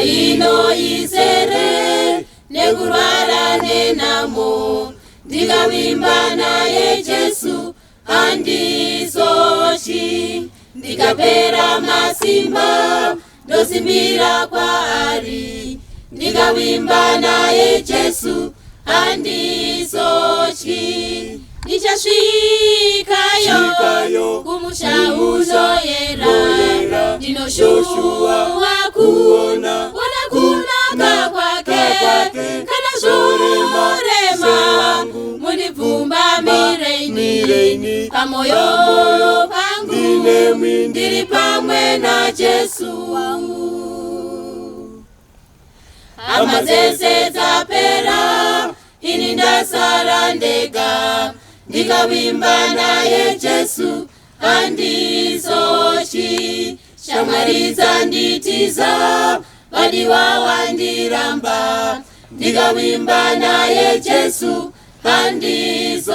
ino izere nekurwara nenamo, ndikavimba naye Jesu handizochi. Ndikapera masimba ndosimbira kwaari, ndikavimba naye Jesu handizochi. Ndichasvikayo kumusha uzoyera, ndinoshuwa kuona kunaka kwake. Kana zorema mundibvumba mireini, pamoyo pangu ndiri pamwe na Jesu wangu. Hama dzese dzapera, ini ndasara ndega, ndikavimba naye Jesu handizochi. Shamwari dzanditiza, vadiwa wandiramba, ndikavimba naye Jesu handizochi.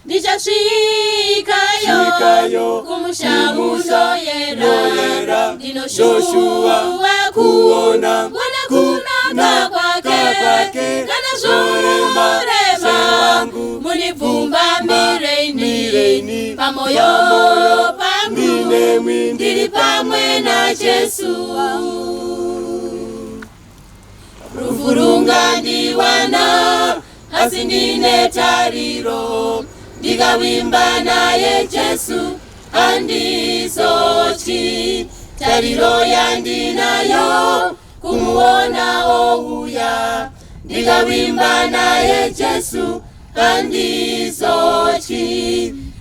Ndichasvikayo kumusha uzoyera, ndinoshuwa kuona kunaka kwake. Kana zorema mundibvumba mireini, pamoyo pangu ndiri pamwe na Jesu wangu. Rufu rungandiwana asi ndine tariro, ndikavimba naye Jesu handizochi. Tariro yandinayo kumuona ouya, ndikavimba naye Jesu handizochi.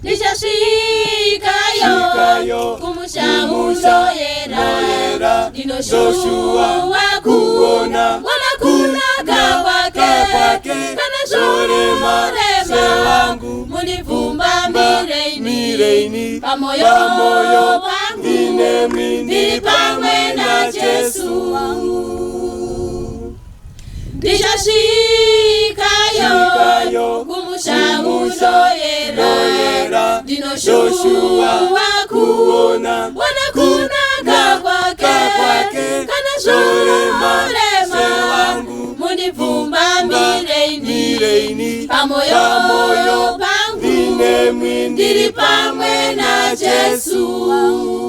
Ndichasvikayo kumusha uzoyera, ndinoshuwa kuona kunaka kwake. Kana zorema mundibvumba mireini, pamoyo pangu ndiri pamwe na Jesu wangu. Ndichasvikayo kumusha uzoyera, ndinoshuwa kuona kunaka kwake. Kana zorema mundibvumba mireini, pamoyo pangu ndiri pamwe na Jesu wangu.